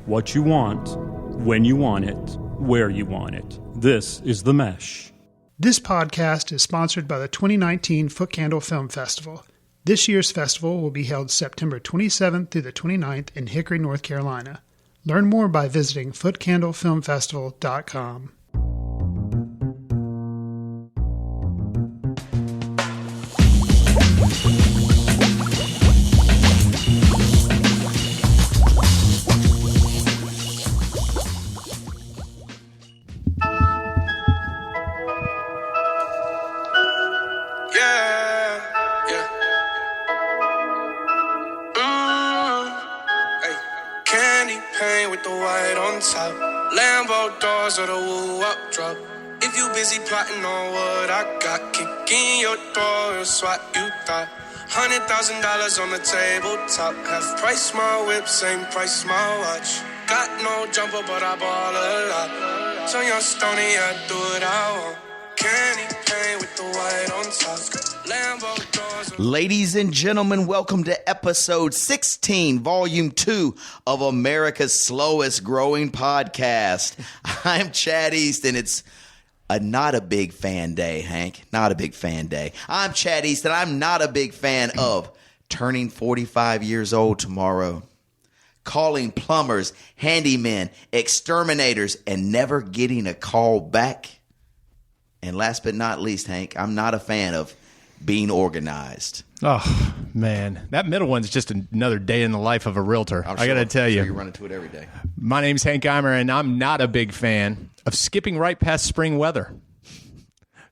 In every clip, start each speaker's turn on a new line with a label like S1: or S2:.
S1: what you want, when you want it, where you want it. This is The Mesh.
S2: This podcast is sponsored by the 2019 Foot Candle Film Festival. This year's festival will be held September 27th through the 29th in Hickory, North Carolina. Learn more by visiting footcandlefilmfestival.com.
S3: Lambo doors or the woo-up drop. If you busy plotting on what I got, kick in your door and swat you thought. $100,000 on the tabletop. Half price my whip, same price my watch. Got no jumper, but I ball a lot. So young Stoney, I do what I want. Candy paint with the white on top. Lambo doors.
S4: Ladies and gentlemen, welcome to episode 16, volume 2 of America's slowest growing podcast. I'm Chad East, and it's not a big fan day, Hank. Not a big fan day. I'm Chad East, and I'm not a big fan of turning 45 years old tomorrow, calling plumbers, handymen, exterminators, and never getting a call back. And last but not least, Hank, I'm not a fan of being organized.
S5: Oh, man. That middle one's just another day in the life of a realtor. I got to tell you.
S4: You run into it every day.
S5: My name's Hank Eimer, and I'm not a big fan of skipping right past spring weather.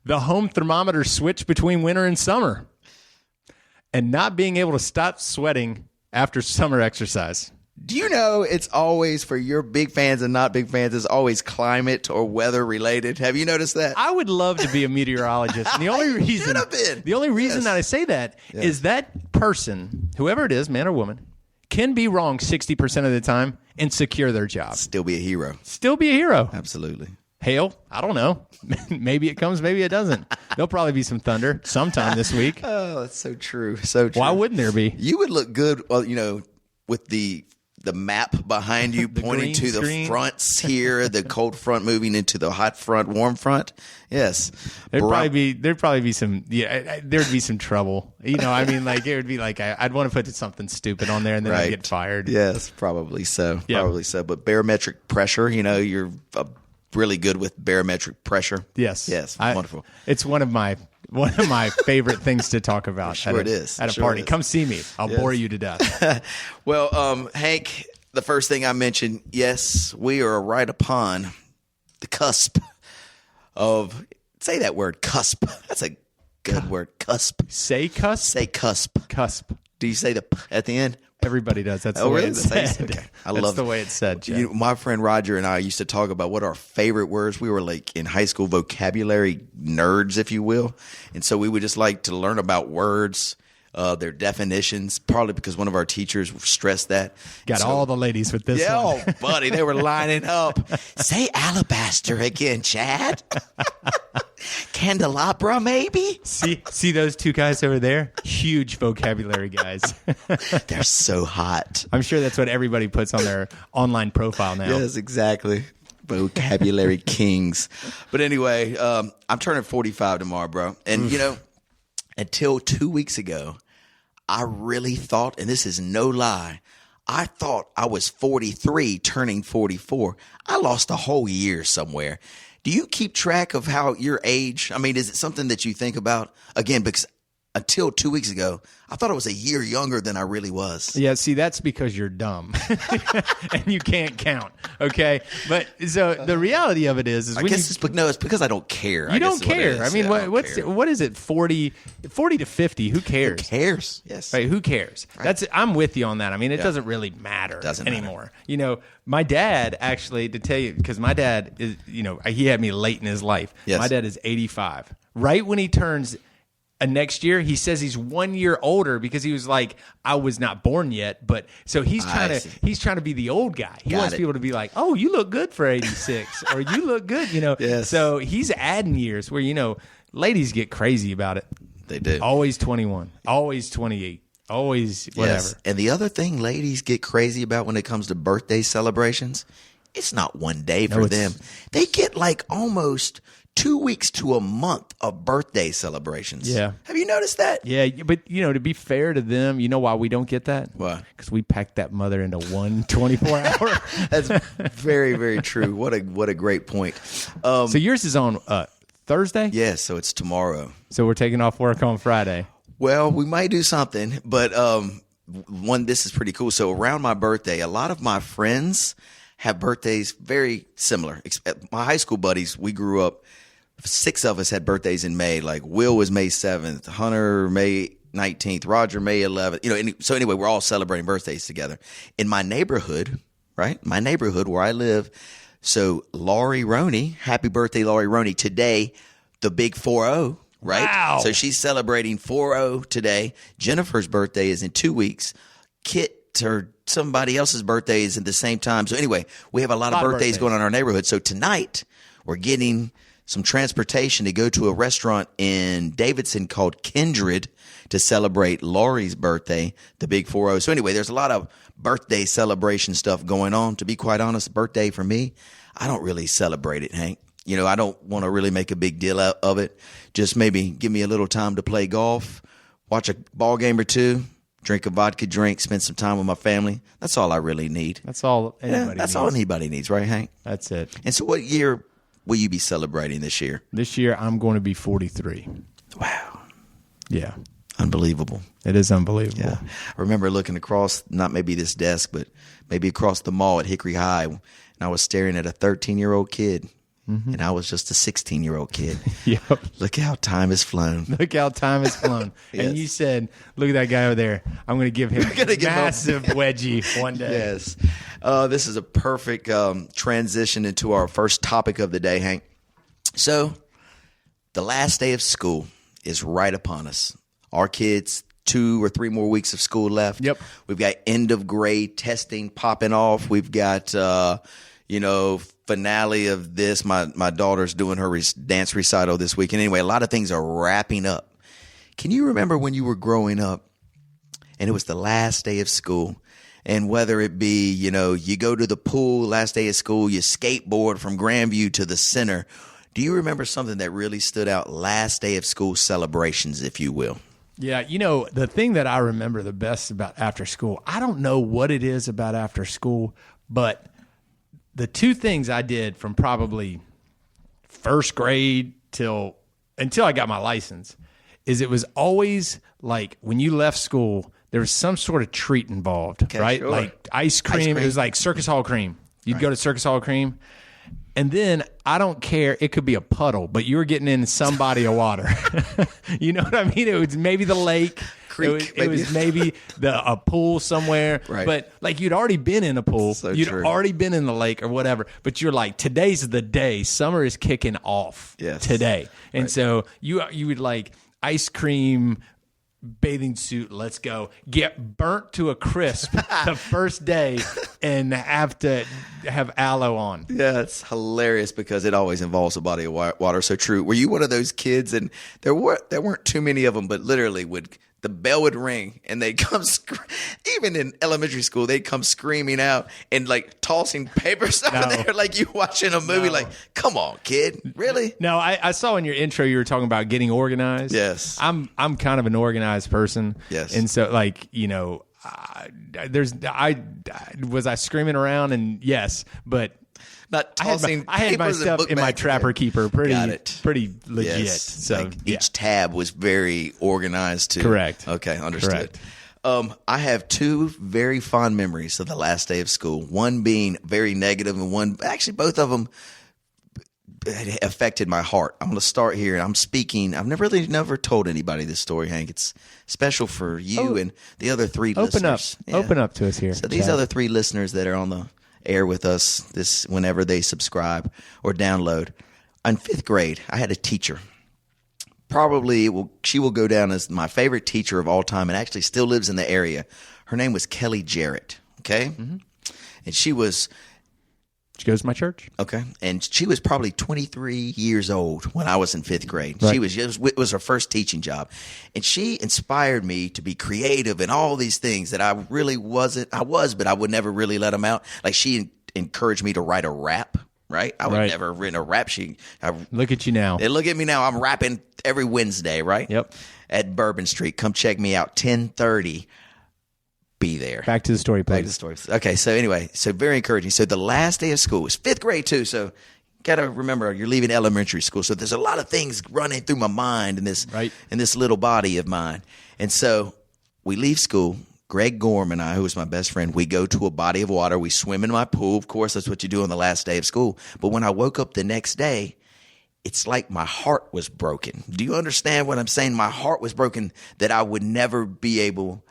S5: The home thermometer switch between winter and summer. And not being able to stop sweating after summer exercise.
S4: Do you know it's always, for your big fans and not big fans, it's always climate or weather related? Have you noticed that?
S5: I would love to be a meteorologist. And the only reason that I say that is that person, whoever it is, man or woman, can be wrong 60% of the time and secure their job.
S4: Still be a hero.
S5: Still be a hero.
S4: Absolutely.
S5: Hail? I don't know. Maybe it comes, maybe it doesn't. There'll probably be some thunder sometime this week.
S4: Oh, that's so true. So true.
S5: Why wouldn't there be?
S4: You would look good, with the map behind you pointing to the fronts here, the cold front moving into the hot front, warm front. Yes.
S5: There'd probably be some there'd be some trouble. It would be like I'd want to put something stupid on there and then I'd get fired.
S4: Yes, probably so.
S5: Yeah.
S4: Probably so. But barometric pressure, you're really good with barometric pressure.
S5: Yes.
S4: Yes. Wonderful.
S5: It's one of my favorite things to talk about.
S4: Sure it is.
S5: At a party. Come see me. I'll bore you to death.
S4: Well, Hank, the first thing I mentioned, yes, we are right upon the cusp of, say that word, cusp. That's a good word, cusp.
S5: Say cusp?
S4: Say cusp.
S5: Cusp.
S4: Do you say the p at the end?
S5: Everybody does. That's the way it's said.
S4: Okay.
S5: That's the way it's said, Jeff.
S4: My friend Roger and I used to talk about what our favorite words. We were like in high school vocabulary nerds, if you will. And so we would just like to learn about words, their definitions, probably because one of our teachers stressed that.
S5: Got all the ladies with this one.
S4: Oh, buddy, they were lining up. Say alabaster again, Chad. Candelabra, maybe?
S5: See those two guys over there? Huge vocabulary guys.
S4: They're so hot.
S5: I'm sure that's what everybody puts on their online profile now.
S4: Yes, exactly. Vocabulary kings. But anyway, I'm turning 45 tomorrow, bro. And, until 2 weeks ago, I really thought, and this is no lie, I thought I was 43 turning 44. I lost a whole year somewhere. Do you keep track of how your age? I mean, is it something that you think about? Again, because until 2 weeks ago, I thought I was a year younger than I really was.
S5: Yeah, see, that's because you're dumb and you can't count. Okay, but so the reality of it is
S4: it's because I don't care.
S5: You don't care. I mean, what is it? 40 to 50? Who cares?
S4: Who cares? Yes.
S5: Right. Who cares?
S4: Right.
S5: I'm with you on that. I mean, it doesn't really matter anymore. My dad actually, to tell you, because my dad is, he had me late in his life.
S4: Yes.
S5: My dad is 85. Right when he turns next year, he says he's 1 year older because he was like, I was not born yet, but so he's trying to be the old guy. He wants people to be like, oh, you look good for 86, or you look good,
S4: Yes.
S5: So he's adding years where ladies get crazy about it.
S4: They do.
S5: Always 21, always 28. Always whatever.
S4: Yes. And the other thing ladies get crazy about when it comes to birthday celebrations, it's not one day for them. They get like almost 2 weeks to a month of birthday celebrations.
S5: Yeah.
S4: Have you noticed that?
S5: Yeah, but to be fair to them, you know why we don't get that?
S4: Why?
S5: Because we packed that mother into one 24-hour.
S4: That's very, very true. What a great point.
S5: So yours is on Thursday?
S4: Yeah, so it's tomorrow.
S5: So we're taking off work on Friday.
S4: Well, we might do something, but this is pretty cool. So around my birthday, a lot of my friends have birthdays very similar. My high school buddies, we grew up, 6 of us had birthdays in May. Like Will was May 7th, Hunter May 19th, Roger May 11th. So anyway, we're all celebrating birthdays together. In my neighborhood, right? My neighborhood where I live. So Laurie Roney, happy birthday, Laurie Roney. Today, the big 4-0, right?
S5: Wow.
S4: So she's celebrating 4-0 today. Jennifer's birthday is in 2 weeks. Kit or somebody else's birthday is at the same time. So anyway, we have a lot of birthdays going on in our neighborhood. So tonight, we're getting some transportation to go to a restaurant in Davidson called Kindred to celebrate Laurie's birthday, the big 4-0. So anyway, there's a lot of birthday celebration stuff going on. To be quite honest, birthday for me, I don't really celebrate it, Hank. I don't want to really make a big deal out of it. Just maybe give me a little time to play golf, watch a ball game or two, drink a vodka drink, spend some time with my family. That's all I really need.
S5: That's all anybody needs.
S4: That's all anybody needs, right, Hank?
S5: That's it.
S4: And so what year will you be celebrating this year?
S5: This year, I'm going to be 43.
S4: Wow.
S5: Yeah.
S4: Unbelievable.
S5: It is unbelievable.
S4: Yeah. I remember looking across, not maybe this desk, but maybe across the mall at Hickory High, and I was staring at a 13-year-old kid, and I was just a 16-year-old kid.
S5: Yep.
S4: Look how time has flown.
S5: Look how time has flown.
S4: Yes.
S5: And you said, look at that guy over there. I'm going to give him a massive wedgie one day.
S4: Yes. This is a perfect transition into our first topic of the day, Hank. So the last day of school is right upon us. Our kids, 2 or 3 more weeks of school left.
S5: Yep.
S4: We've got end of grade testing popping off. We've got, finale of this. My daughter's doing her dance recital this weekend. Anyway, a lot of things are wrapping up. Can you remember when you were growing up and it was the last day of school? And whether it be, you go to the pool last day of school, you skateboard from Grandview to the center. Do you remember something that really stood out last day of school celebrations, if you will?
S5: Yeah, the thing that I remember the best about after school, I don't know what it is about after school, but the 2 things I did from probably first grade until I got my license is it was always like when you left school, there was some sort of treat involved, right?
S4: Sure.
S5: Like ice cream. It was like Circus Hall cream. You'd go to Circus Hall cream. And then I don't care. It could be a puddle, but you were getting in some body of water. You know what I mean? It was maybe the lake.
S4: Creek,
S5: it was maybe a pool somewhere.
S4: Right.
S5: But like you'd already been in a pool.
S4: So
S5: you'd
S4: true.
S5: already been in the lake or whatever. But you're like, today's the day. Summer is kicking off today. And so you would like ice cream, bathing suit, let's go, get burnt to a crisp the first day and have to have aloe on.
S4: Yeah, it's hilarious because it always involves a body of water. So true. Were you one of those kids, and there weren't too many of them, but literally the bell would ring and they'd come, even in elementary school, they'd come screaming out and like tossing papers over there like you watching a movie. Like, come on, kid. Really?
S5: No, I saw in your intro you were talking about getting organized.
S4: Yes.
S5: I'm kind of an organized person.
S4: Yes.
S5: And so like, was I screaming around? And yes, but
S4: Not tossing
S5: I had my
S4: papers and
S5: stuff
S4: book
S5: in my
S4: bags
S5: Trapper Keeper pretty legit.
S4: Yes.
S5: So
S4: Like each tab was very organized too.
S5: Correct.
S4: Okay, understood.
S5: Correct.
S4: I have 2 very fond memories of the last day of school. One being very negative, and one actually both of them affected my heart. I'm going to start here. I'm speaking. I've never told anybody this story, Hank. It's special for you and the other 3 listeners.
S5: Open up to us here.
S4: So these
S5: Chad.
S4: other 3 listeners that are on the air with us whenever they subscribe or download. In 5th grade, I had a teacher. She will go down as my favorite teacher of all time, and actually still lives in the area. Her name was Kelly Jarrett. Okay, and she was
S5: She goes to my church.
S4: Okay. And she was probably 23 years old when I was in 5th grade.
S5: Right.
S4: It was her first teaching job. And she inspired me to be creative and all these things that I really wasn't. I was, but I would never really let them out. Like she encouraged me to write a rap, right? I would never have written a rap.
S5: Look at you now.
S4: Look at me now. I'm rapping every Wednesday, right?
S5: Yep.
S4: At Bourbon Street. Come check me out. 10:30. Be there.
S5: Back to the story, please.
S4: Back to the story. Okay, so anyway, so very encouraging. So the last day of school was 5th grade too. So got to remember you're leaving elementary school. So there's a lot of things running through my mind in this little body of mine. And so we leave school. Greg Gorm and I, who was my best friend, we go to a body of water. We swim in my pool. Of course, that's what you do on the last day of school. But when I woke up the next day, it's like my heart was broken. Do you understand what I'm saying? My heart was broken that I would never be able.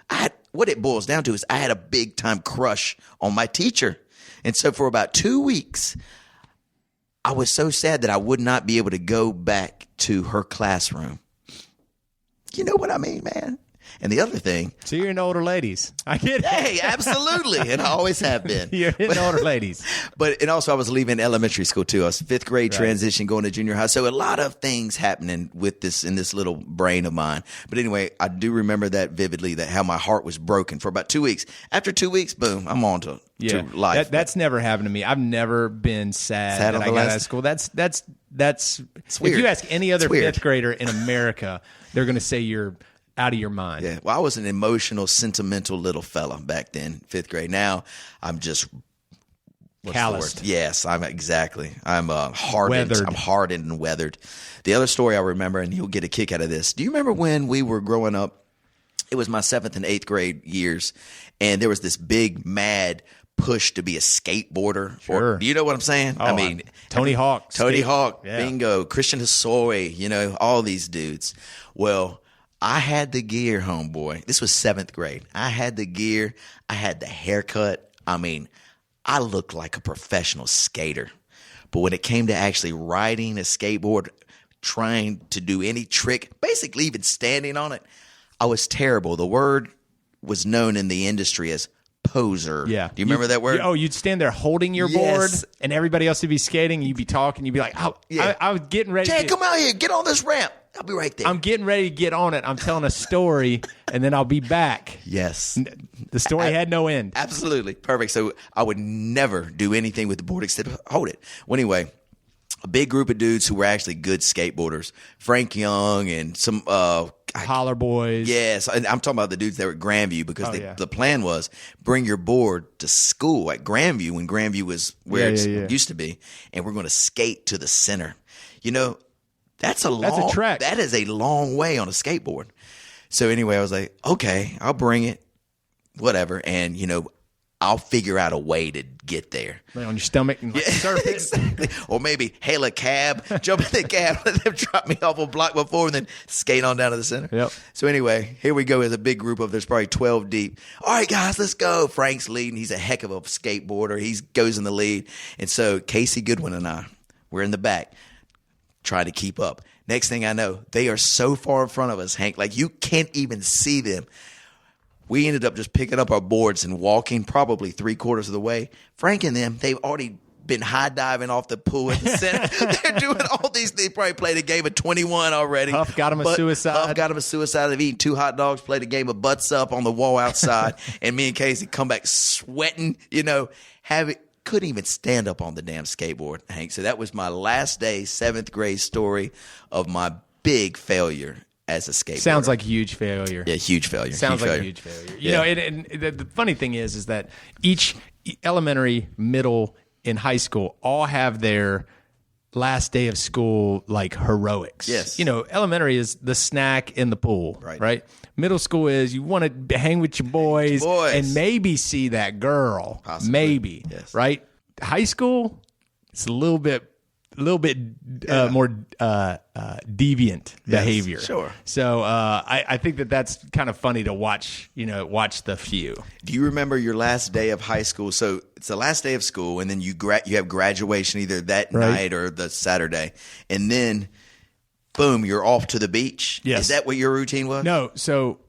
S4: What it boils down to is I had a big time crush on my teacher. And so for about 2 weeks, I was so sad that I would not be able to go back to her classroom. You know what I mean, man? And the other thing.
S5: So you're into older ladies. I get it.
S4: Hey, absolutely. And I always have been.
S5: You're into older ladies.
S4: And also I was leaving elementary school too. I was 5th grade transition going to junior high. So a lot of things happening with this in this little brain of mine. But anyway, I do remember that vividly, that how my heart was broken for about 2 weeks. After 2 weeks, boom, I'm on to life.
S5: That's never happened to me. I've never been sad that I got out of school. That's if
S4: weird.
S5: you ask any other 5th grader in America, they're going to say you're out of your mind.
S4: Yeah. Well, I was an emotional, sentimental little fella back then, 5th grade. Now I'm just
S5: calloused.
S4: Yes, I'm hardened.
S5: Weathered.
S4: I'm hardened and weathered. The other story I remember, and you'll get a kick out of this. Do you remember when we were growing up? It was my 7th and 8th grade years, and there was this big mad push to be a skateboarder.
S5: Sure.
S4: Do you know what I'm saying?
S5: Oh, Tony Hawk.
S4: Bingo, Christian Hosoi, all these dudes. Well, I had the gear, homeboy. This was 7th grade. I had the gear. I had the haircut. I mean, I looked like a professional skater. But when it came to actually riding a skateboard, trying to do any trick, basically even standing on it, I was terrible. The word was known in the industry as poser.
S5: Yeah.
S4: Do you remember that word?
S5: You'd stand there holding your board, and everybody else would be skating, and you'd be talking, you'd be like, I was getting ready.
S4: Chad, come out here. Get on this ramp. I'll be right there.
S5: I'm getting ready to get on it. I'm telling a story, and then I'll be back.
S4: Yes.
S5: The story had no end.
S4: Absolutely. Perfect. So I would never do anything with the board except hold it. Well, anyway, a big group of dudes who were actually good skateboarders. Frank Young and some
S5: Holler Boys.
S4: Yes. And I'm talking about the dudes that were at Grandview, because the plan was bring your board to school at Grandview when Grandview was where it used to be, and we're going to skate to the center. That's a
S5: trek.
S4: That is a long way on a skateboard. So anyway, I was like, okay, I'll bring it, whatever. And, I'll figure out a way to get there.
S5: Lay on your stomach and surf it.
S4: Exactly. Or maybe hail a cab, jump in the cab, let them drop me off a block before, and then skate on down to the center.
S5: Yep.
S4: So anyway, here we go as a big group of, there's probably 12 deep. All right, guys, let's go. Frank's leading. He's a heck of a skateboarder. He goes in the lead. And so Casey Goodwin and I, we're in the back, trying to keep up. Next thing I know, they are so far in front of us, Hank, like you can't even see them. We ended up just picking up our boards and walking probably 3/4 of the way. Frank and them, they've already been high diving off the pool at the center. They're doing all these. They probably played a game of 21 already.
S5: Huff got him a suicide.
S4: Huff got him a suicide. They've eaten 2 hot dogs, played a game of butts up on the wall outside. And me and Casey come back sweating, couldn't even stand up on the damn skateboard, Hank. So that was my last day, 7th grade story of my big failure as a skateboarder.
S5: Sounds like a huge failure.
S4: Yeah, huge failure.
S5: Sounds like a huge failure. You know, and the funny thing is that each elementary, middle, and high school all have their last day of school like heroics.
S4: Yes.
S5: Elementary is the snack in the pool, right? Middle school is you want to hang with your boys and maybe see that girl.
S4: Possibly.
S5: Maybe.
S4: Yes.
S5: Right? High school, it's a little bit more deviant behavior.
S4: Sure.
S5: So I think that's kind of funny to watch. Watch the few.
S4: Do you remember your last day of high school? So it's the last day of school, and then you have graduation either that night or the Saturday, and then boom, you're off to the beach.
S5: Yes.
S4: Is that what your routine was?
S5: No. So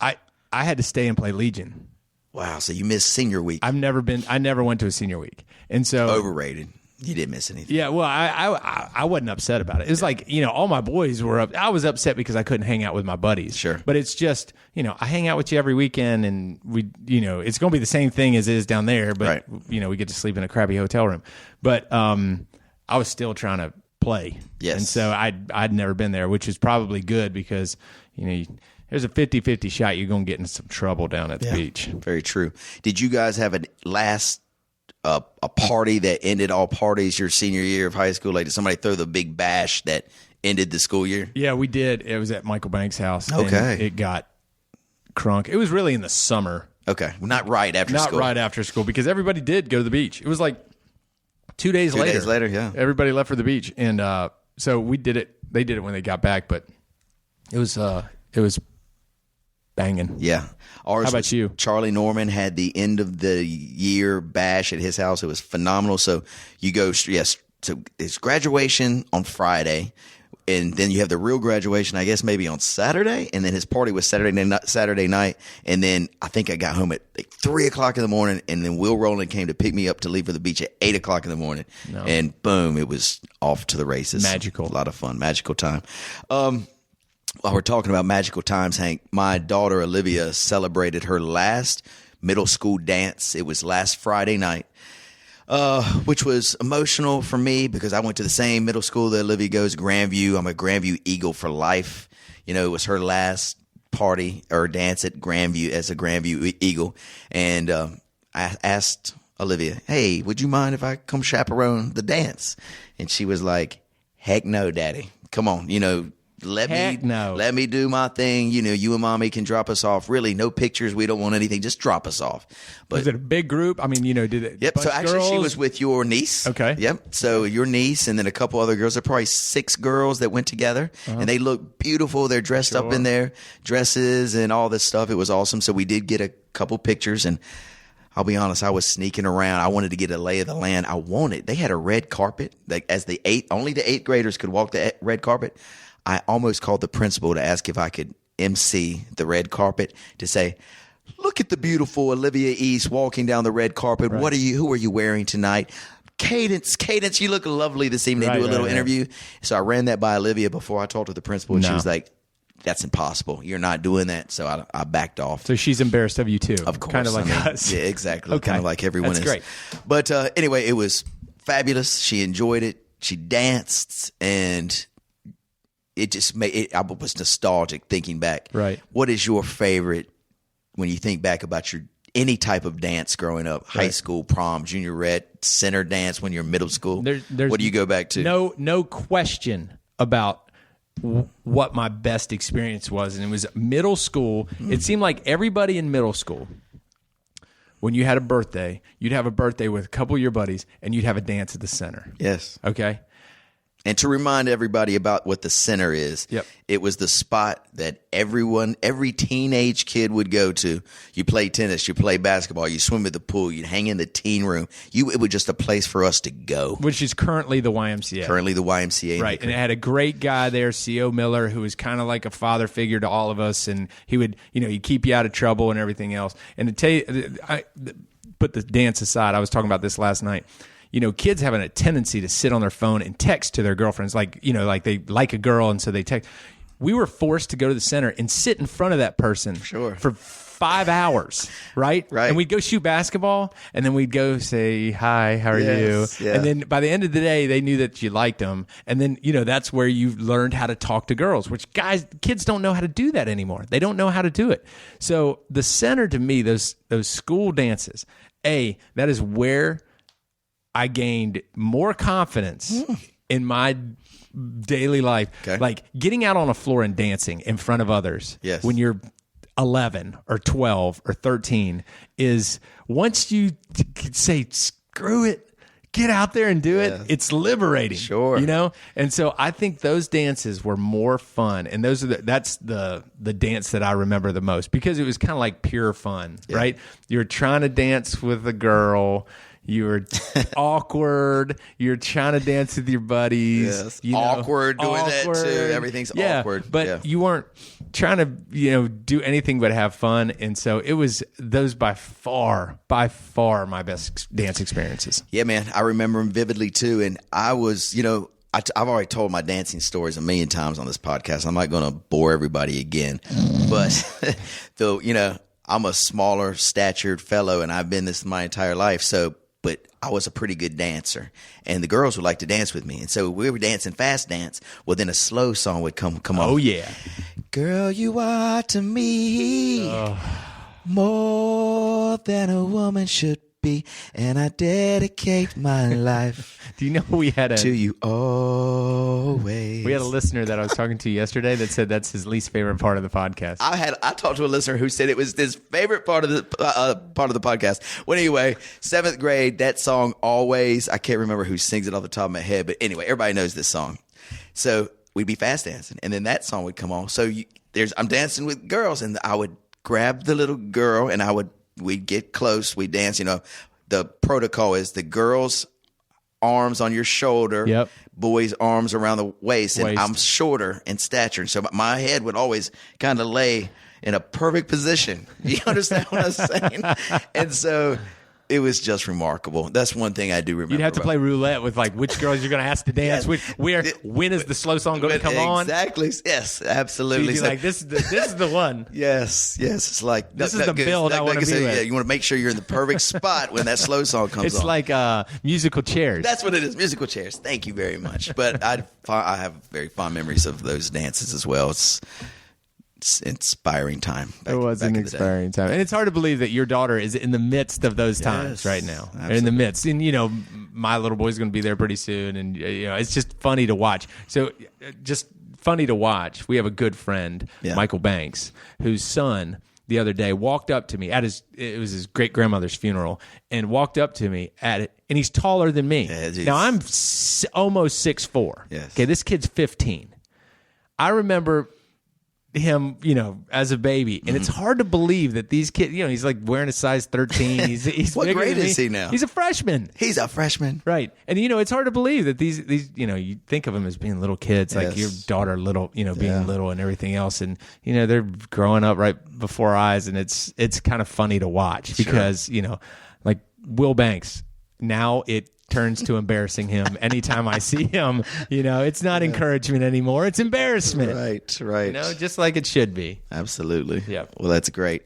S5: I had to stay and play Legion.
S4: Wow. So you missed senior week.
S5: I never went to a senior week. And so
S4: Overrated. You didn't miss anything.
S5: Yeah, well, I wasn't upset about it. It was like, all my boys were up. I was upset because I couldn't hang out with my buddies.
S4: Sure.
S5: But it's just, I hang out with you every weekend, and we, it's going to be the same thing as it is down there, but,
S4: right.
S5: We get to sleep in a crappy hotel room. But I was still trying to play.
S4: Yes.
S5: And so I'd never been there, which is probably good because, there's a 50-50 shot you're going to get in some trouble down at the beach.
S4: Very true. Did you guys have a party that ended all parties your senior year of high school? Like, did somebody throw the big bash that ended the school year?
S5: Yeah, we did. It was at Michael Banks' house.
S4: Okay.
S5: And it got crunk. It was really in the summer.
S4: Okay. Not right after school.
S5: Not right after school, because everybody did go to the beach. It was like 2 days later.
S4: 2 days later, yeah.
S5: Everybody left for the beach. And so we did it. They did it when they got back, but it was banging.
S4: Yeah. Ours
S5: How about you?
S4: Charlie Norman had the end of the year bash at his house. It was phenomenal. So you go, yes. So it's graduation on Friday, and then you have the real graduation, I guess maybe on Saturday, and then his party was Saturday night, and then I think I got home at like 3 o'clock in the morning, and then Will Rowland came to pick me up to leave for the beach at 8 o'clock in the morning, and boom, it was off to the races.
S5: Magical.
S4: A lot of fun. Magical time. While we're talking about magical times, Hank, my daughter Olivia celebrated her last middle school dance. It was last Friday night, which was emotional for me because I went to the same middle school that Olivia goes, Grandview. I'm a Grandview Eagle for life. It was her last party or dance at Grandview as a Grandview Eagle. And I asked Olivia, hey, would you mind if I come chaperone the dance? And she was like, heck no, Daddy. Come on, Let me do my thing. You and Mommy can drop us off. Really, no pictures. We don't want anything. Just drop us off. But
S5: was it a big group? I mean, did it?
S4: Yep. So actually, she was with your niece.
S5: Okay.
S4: Yep. So your niece and then a couple other girls. There are probably 6 girls that went together, and they look beautiful. They're dressed up in their dresses and all this stuff. It was awesome. So we did get a couple pictures, and I'll be honest, I was sneaking around. I wanted to get a lay of the land. They had a red carpet. Like only the 8th graders could walk the red carpet. I almost called the principal to ask if I could MC the red carpet to say, look at the beautiful Olivia East walking down the red carpet. Right. Who are you wearing tonight? Cadence, you look lovely this evening. Do a little interview. So I ran that by Olivia before I talked to the principal, and she was like, that's impossible. You're not doing that. So I backed off.
S5: So she's embarrassed of you too.
S4: Of course.
S5: Kind of like us.
S4: Yeah, exactly.
S5: Okay.
S4: Kind of like everyone
S5: That's
S4: is.
S5: Great.
S4: But anyway, it was fabulous. She enjoyed it. She danced, and it just I was nostalgic thinking back.
S5: Right.
S4: What is your favorite when you think back about any type of dance growing up? High school, prom, juniorette, center dance when you're in middle school? What do you go back to?
S5: No question about what my best experience was. And it was middle school. It seemed like everybody in middle school, when you had a birthday, you'd have a birthday with a couple of your buddies, and you'd have a dance at the center.
S4: Yes.
S5: Okay?
S4: And to remind everybody about what the center is, it was the spot that every teenage kid would go to. You play tennis, you play basketball, you swim at the pool, you'd hang in the teen room. It was just a place for us to go.
S5: Which is currently the YMCA.
S4: Currently the YMCA.
S5: Right. And it had a great guy there, C.O. Miller, who was kind of like a father figure to all of us. And he would, he'd keep you out of trouble and everything else. And to tell you, put the dance aside, I was talking about this last night. Kids have a tendency to sit on their phone and text to their girlfriends, like they like a girl, and so they text. We were forced to go to the center and sit in front of that person for 5 hours, right?
S4: Right.
S5: And we'd go shoot basketball, and then we'd go say, hi, how are you?
S4: Yeah.
S5: And then by the end of the day, they knew that you liked them. And then, that's where you learned how to talk to girls, which kids don't know how to do that anymore. They don't know how to do it. So the center, to me, those school dances, that is where I gained more confidence in my daily life. Okay. Like getting out on a floor and dancing in front of others when you're 11 or 12 or 13 is once you say, screw it, get out there and do it. It's liberating.
S4: Sure.
S5: And so I think those dances were more fun. And that's the dance that I remember the most because it was kind of like pure fun, right? You're trying to dance with a girl. You were awkward. You're trying to dance with your buddies.
S4: Yes.
S5: You know,
S4: Awkward doing that too. Everything's awkward.
S5: But you weren't trying to, do anything but have fun. And so it was those by far my best dance experiences.
S4: Yeah, man. I remember them vividly too. And I was, I've already told my dancing stories a million times on this podcast. I'm not going to bore everybody again. But though, I'm a smaller statured fellow and I've been this my entire life. But I was a pretty good dancer and the girls would like to dance with me. And so we were dancing fast dance. Well, then a slow song would come on.
S5: Oh, yeah.
S4: Girl, you are to me more than a woman should be. And I dedicate my life
S5: Do you know we had
S4: to you always.
S5: We had a listener that I was talking to yesterday that said that's his least favorite part of the podcast.
S4: I talked to a listener who said it was his favorite part of the podcast. Well, anyway, 7th grade, that song Always. I can't remember who sings it off the top of my head, but anyway, everybody knows this song. So we'd be fast dancing, and then that song would come on. So I'm dancing with girls, and I would grab the little girl, and we'd get close. We'd dance. The protocol is the girls' arms on your shoulder,
S5: yep.
S4: Boys' arms around the waist, and I'm shorter in stature, and so my head would always kind of lay in a perfect position. You understand what I'm saying? And so it was just remarkable. That's one thing I do remember.
S5: You'd have to play roulette with which girls you're going to ask to dance.
S4: Yes.
S5: When is the slow song going to come on?
S4: Exactly. Yes, absolutely.
S5: So this is the one.
S4: Yes. It's like
S5: this is the build I want to be with.
S4: Yeah, you want to make sure you're in the perfect spot when that slow song comes on.
S5: It's like musical chairs.
S4: That's what it is. Musical chairs. Thank you very much. But I have very fond memories of those dances as well. It's inspiring time.
S5: It was an inspiring time. And it's hard to believe that your daughter is in the midst of those times right now. Absolutely. In the midst. And, my little boy's going to be there pretty soon. And, it's just funny to watch. So just funny to watch. We have a good friend, Michael Banks, whose son the other day walked up to me it was his great grandmother's funeral, and walked up to me and he's taller than me.
S4: Yeah,
S5: now I'm almost 6'4".
S4: Yes.
S5: Okay. This kid's 15. I remember him, as a baby, and it's hard to believe that these kids, he's like wearing a size 13. He's
S4: what
S5: bigger
S4: grade
S5: than
S4: is he now?
S5: He's a freshman.
S4: He's a freshman,
S5: right? And it's hard to believe that these you think of them as being little kids, like your daughter, little, being little and everything else, and they're growing up right before our eyes, and it's kind of funny to watch because like Will Banks. Now it turns to embarrassing him anytime I see him. It's not encouragement anymore. It's embarrassment.
S4: Right.
S5: Just like it should be.
S4: Absolutely.
S5: Yeah.
S4: Well, that's great.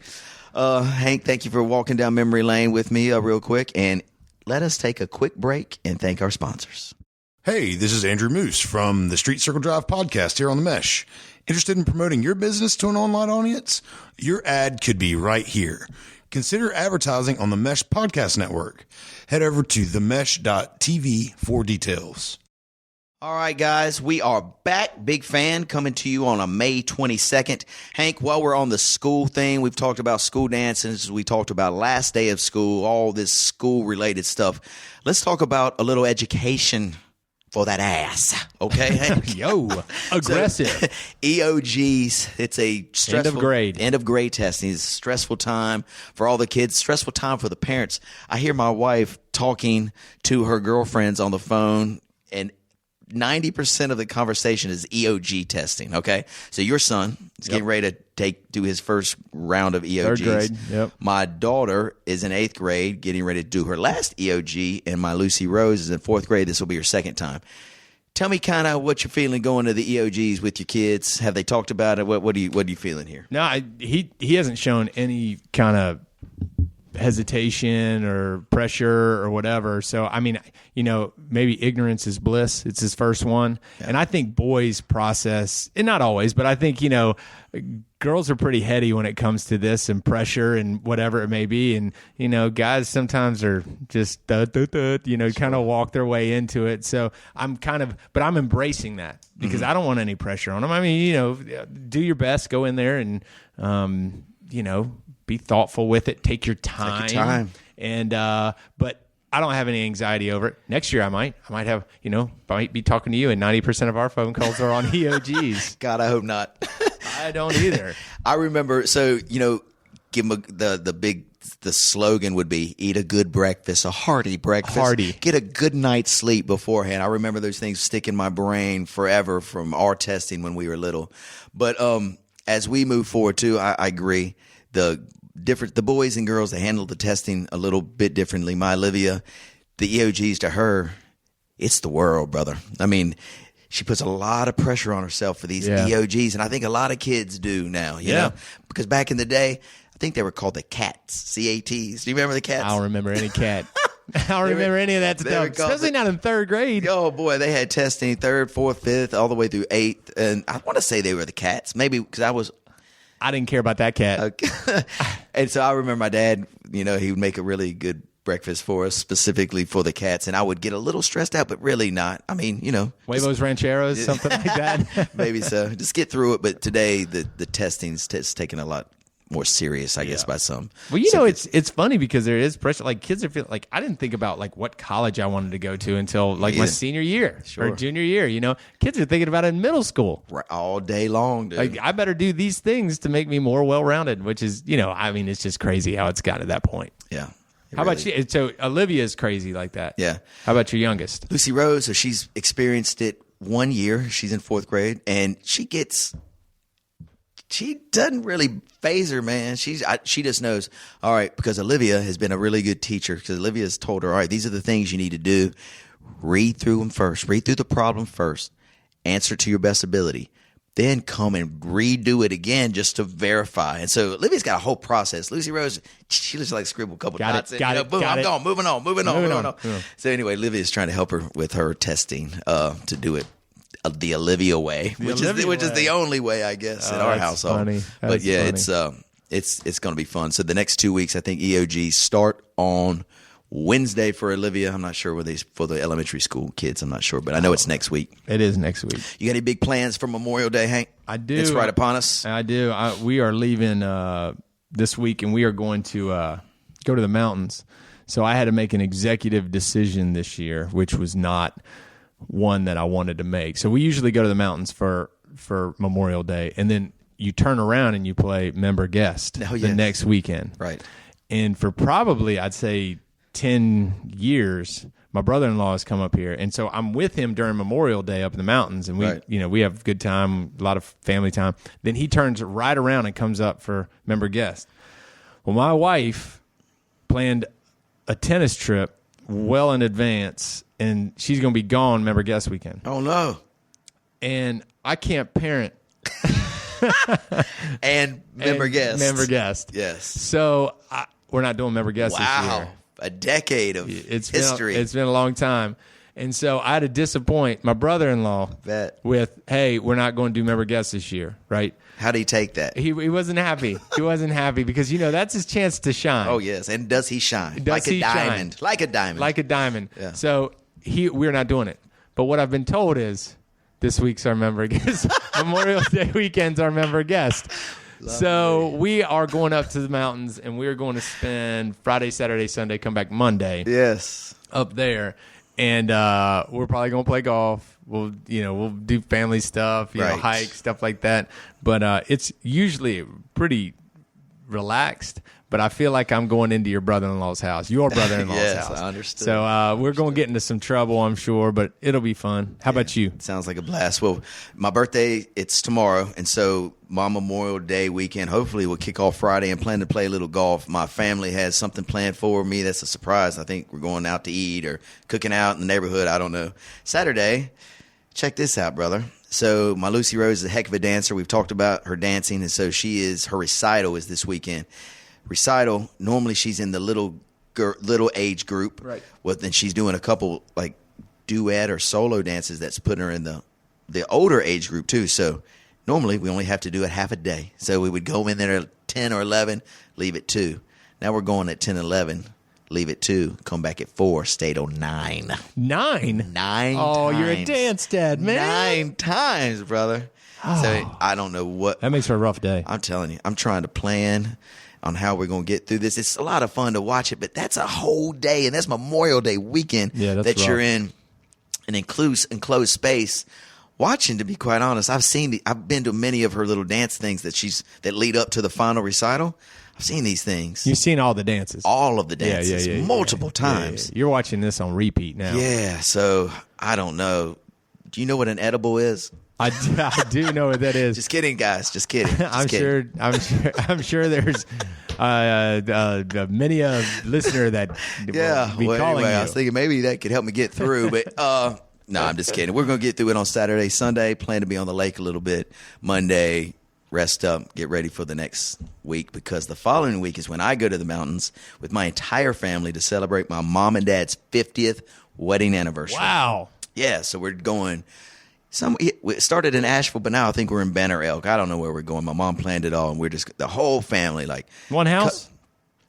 S4: Hank, thank you for walking down memory lane with me real quick. And let us take a quick break and thank our sponsors.
S6: Hey, this is Andrew Moose from the Street Circle Drive podcast here on The Mesh. Interested in promoting your business to an online audience? Your ad could be right here. Consider advertising on the Mesh Podcast Network. Head over to themesh.tv for details.
S4: All right, guys, we are back. Big fan coming to you on a May 22nd. Hank, while we're on the school thing, we've talked about school dances. We talked about last day of school, all this school-related stuff. Let's talk about a little education for that ass, okay, Hank?
S5: Yo, aggressive.
S4: So, EOGs, it's a stressful end of grade testing. It's a stressful time for all the kids, stressful time for the parents. I hear my wife talking to her girlfriends on the phone, and 90% of the conversation is EOG testing, okay? So your son is getting ready to do his first round of EOGs.
S5: 3rd grade, yep.
S4: My daughter is in 8th grade, getting ready to do her last EOG, and my Lucy Rose is in 4th grade. This will be her second time. Tell me kind of what you're feeling going to the EOGs with your kids. Have they talked about it? What are you feeling here?
S5: No, he hasn't shown any kind of hesitation or pressure or whatever. So, I mean, maybe ignorance is bliss. It's his first one. Yeah. And I think boys process, and not always, but I think, girls are pretty heady when it comes to this and pressure and whatever it may be. And, guys sometimes are just, kind of walk their way into it. So I'm embracing that because I don't want any pressure on them. I mean, do your best, go in there and, be thoughtful with it. Take your time. And but I don't have any anxiety over it. Next year I might have, might be talking to you, and 90% of our phone calls are on EOGs.
S4: God, I hope not.
S5: I don't either.
S4: I remember, so give them the big the slogan would be eat a good breakfast, a hearty breakfast.
S5: Hearty.
S4: Get a good night's sleep beforehand. I remember those things stick in my brain forever from our testing when we were little. But as we move forward too, I agree. The boys and girls, they handle the testing a little bit differently. My Olivia, the EOGs to her, it's the world, brother. I mean, she puts a lot of pressure on herself for these EOGs, and I think a lot of kids do now, you know? Because back in the day, I think they were called the CATs, C-A-Ts. Do you remember the CATs?
S5: I don't remember any cat. I don't remember any of that stuff, especially not in third grade.
S4: Oh, boy, they had testing 3rd, 4th, 5th, all the way through 8th, and I want to say they were the CATs, maybe because
S5: I didn't care about that cat.
S4: And so I remember my dad, you know, he would make a really good breakfast for us specifically for the cats, and I would get a little stressed out, but really not. I mean, you know,
S5: Huevos Rancheros, something like that.
S4: Maybe so. Just get through it. But today the testing's taken a lot more serious, I guess, by some.
S5: Well, you know, it's funny because there is pressure. Like kids are feeling like I didn't think about like what college I wanted to go to until like my senior year or junior year. You know, kids are thinking about it in middle school
S4: all day long, dude.
S5: Like I better do these things to make me more well-rounded, which is, you know, I mean, it's just crazy how it's gotten to that point.
S4: Yeah.
S5: How about you? So Olivia's crazy like that.
S4: Yeah.
S5: How about your youngest?
S4: Lucy Rose, so she's experienced it 1 year. She's in 4th grade, and she doesn't really phase her, man. She just knows, all right, because Olivia has been a really good teacher, because Olivia's told her, all right, these are the things you need to do. Read through them first. Read through the problem first. Answer to your best ability. Then come and redo it again just to verify. And so Olivia's got a whole process. Lucy Rose, she just like scribble a couple dots. Boom, I'm gone. Moving on. So anyway, Olivia's trying to help her with her testing to do it the Olivia way, which is the only way, I guess, in our household.
S5: Funny.
S4: But yeah, it's going to be fun. So the next 2 weeks, I think EOG start on Wednesday for Olivia. I'm not sure whether for the elementary school kids. I'm not sure, but I know it's next week.
S5: It is next week.
S4: You got any big plans for Memorial Day, Hank?
S5: I do.
S4: It's right upon us.
S5: I do. We are leaving this week, and we are going to go to the mountains. So I had to make an executive decision this year, which was not one that I wanted to make. So we usually go to the mountains for Memorial Day, and then you turn around and you play member guest the next weekend.
S4: Right.
S5: And for probably, I'd say, 10 years, my brother-in-law has come up here, and so I'm with him during Memorial Day up in the mountains, and we have a good time, a lot of family time. Then he turns right around and comes up for member guest. Well, my wife planned a tennis trip well in advance, and she's going to be gone member guest weekend.
S4: Oh no!
S5: And I can't parent
S4: and member guest.
S5: Member guest.
S4: Yes.
S5: So we're not doing member guest this year.
S4: A decade of history.
S5: It's been a long time. And so I had to disappoint my brother-in-law with, hey, we're not going to do member guests this year, right?
S4: How did he take that?
S5: He wasn't happy. He wasn't happy because, you know, that's his chance to shine.
S4: Oh, yes. And does he shine? Like a diamond. Like a diamond.
S5: Like a diamond.
S4: Yeah.
S5: So we're not doing it. But what I've been told is this week's our member guest. Memorial Day weekend's our member guest. So we are going up to the mountains, and we're going to spend Friday, Saturday, Sunday, come back Monday.
S4: Yes.
S5: Up there. And we're probably going to play golf. We'll do family stuff, you know, hike, stuff like that. But it's usually pretty relaxed. But I feel like I'm going into your brother-in-law's house, house.
S4: Yes, I understood.
S5: So we're going to get into some trouble, I'm sure, but it'll be fun. How about you?
S4: Sounds like a blast. Well, my birthday, it's tomorrow, and so my Memorial Day weekend, hopefully we'll kick off Friday and plan to play a little golf. My family has something planned for me that's a surprise. I think we're going out to eat or cooking out in the neighborhood. I don't know. Saturday, check this out, brother. So my Lucy Rose is a heck of a dancer. We've talked about her dancing, and so her recital is this weekend. Recital, normally she's in the little age group.
S5: Right.
S4: Well, then she's doing a couple like duet or solo dances that's putting her in the older age group too. So normally we only have to do it half a day. So we would go in there at 10 or 11, leave at 2. Now we're going at 10, 11, leave at 2, come back at 4, stay till 9.
S5: 9?
S4: 9
S5: Oh,
S4: times.
S5: you're a dance dad, man.
S4: 9 times, brother.
S5: Oh.
S4: So I don't know what.
S5: That makes for a rough day.
S4: I'm telling you, I'm trying to plan on how we're going to get through this. It's a lot of fun to watch it, but that's a whole day, and that's Memorial Day weekend
S5: that
S4: you're in an enclosed space watching, to be quite honest. I've been to many of her little dance things that lead up to the final recital. I've seen these things.
S5: You've seen all the dances.
S4: All of the dances. Multiple times.
S5: You're watching this on repeat now.
S4: Yeah, so I don't know. Do you know what an edible is?
S5: I do know what that is.
S4: Just kidding, guys. Just kidding.
S5: I'm sure there's many a listener that will be calling you.
S4: I was thinking maybe that could help me get through, but no, I'm just kidding. We're going to get through it on Saturday, Sunday. Plan to be on the lake a little bit. Monday, rest up, get ready for the next week, because the following week is when I go to the mountains with my entire family to celebrate my mom and dad's 50th wedding anniversary.
S5: Wow.
S4: Yeah, so we're going. We started in Asheville, but now I think we're in Banner Elk. I don't know where we're going. My mom planned it all, and we're just the whole family, like
S5: one house,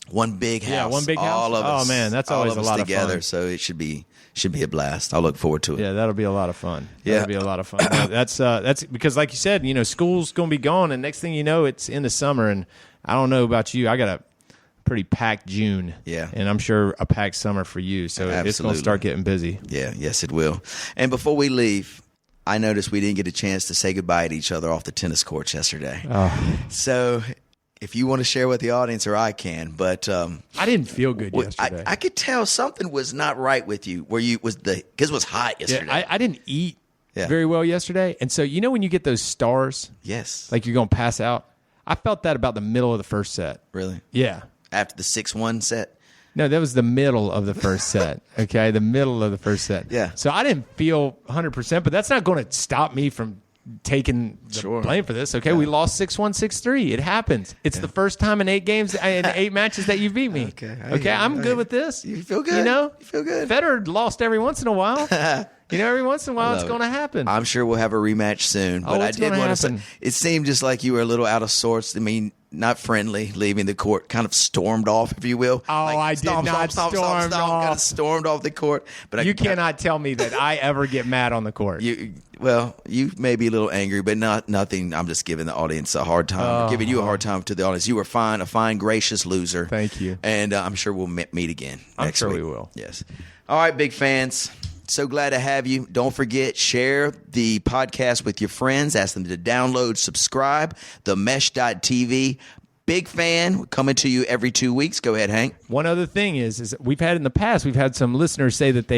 S4: one big house.
S5: Yeah, one big house.
S4: All of us.
S5: Oh man, that's always a lot
S4: together.
S5: of fun.
S4: So it should be a blast. I'll look forward to it.
S5: Yeah, that'll be a lot of fun.
S4: Yeah,
S5: that'll be a lot of fun. That's because, like you said, school's going to be gone, and next thing you know, it's in the summer. And I don't know about you, I got a pretty packed June.
S4: Yeah,
S5: and I'm sure a packed summer for you. So it's going to start getting busy.
S4: Yeah, yes, it will. And before we leave, I noticed we didn't get a chance to say goodbye to each other off the tennis courts yesterday.
S5: Oh.
S4: So if you want to share with the audience, or I can, but
S5: I didn't feel good yesterday.
S4: I could tell something was not right with you. Because it was hot yesterday.
S5: Yeah, I didn't eat very well yesterday, and so when you get those stars,
S4: yes,
S5: like you're going to pass out. I felt that about the middle of the first set.
S4: Really?
S5: Yeah.
S4: After the 6-1 set.
S5: No, that was the middle of the first set. Okay, the middle of the first set.
S4: Yeah.
S5: So I didn't feel 100%, but that's not going to stop me from taking the blame for this. Okay, we lost 6-1, 6-3. It happens. It's the first time in 8 games, in 8 matches that you beat me. Okay, I'm good with this.
S4: You feel good.
S5: You
S4: feel good.
S5: Federer lost every once in a while. Every once in a while it's going to happen.
S4: I'm sure we'll have a rematch soon. But I did want to say, it seemed just like you were a little out of sorts. I mean, not friendly, leaving the court, kind of stormed off, if you will.
S5: Oh, I did not storm off.
S4: Kind of stormed off the court. But
S5: you cannot tell me that I ever get mad on the court.
S4: You may be a little angry, but nothing. I'm just giving the audience a hard time. Giving you a hard time to the audience. You were fine, a fine, gracious loser.
S5: Thank you.
S4: And I'm sure we'll meet again next week.
S5: I'm sure we will.
S4: Yes. All right, big fans. So glad to have you. Don't forget, share the podcast with your friends. Ask them to download, subscribe, themesh.tv. Big fan. We're coming to you every 2 weeks. Go ahead, Hank.
S5: One other thing is we've had some listeners say that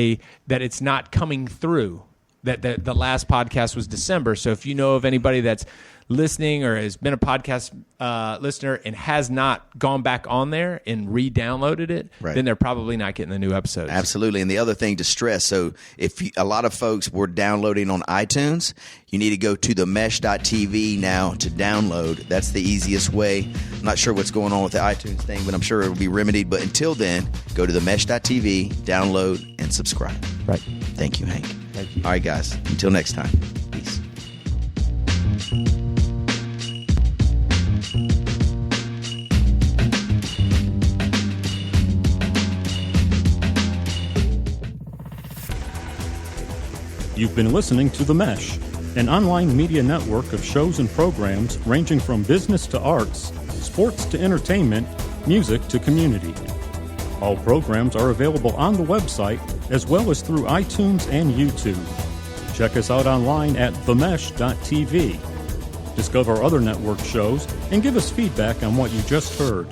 S5: it's not coming through, that the last podcast was December. So if you know of anybody that's listening or has been a podcast listener and has not gone back on there and re-downloaded it, then they're probably not getting the new episodes.
S4: Absolutely. And the other thing to stress, so if a lot of folks were downloading on iTunes, you need to go to themesh.tv now to download. That's the easiest way. I'm not sure what's going on with the iTunes thing, but I'm sure it will be remedied. But until then, go to themesh.tv, download, and subscribe.
S5: Right.
S4: Thank you, Hank.
S5: Thank you.
S4: All right, guys. Until next time. Peace.
S1: You've been listening to The Mesh, an online media network of shows and programs ranging from business to arts, sports to entertainment, music to community. All programs are available on the website as well as through iTunes and YouTube. Check us out online at themesh.tv. Discover other network shows and give us feedback on what you just heard.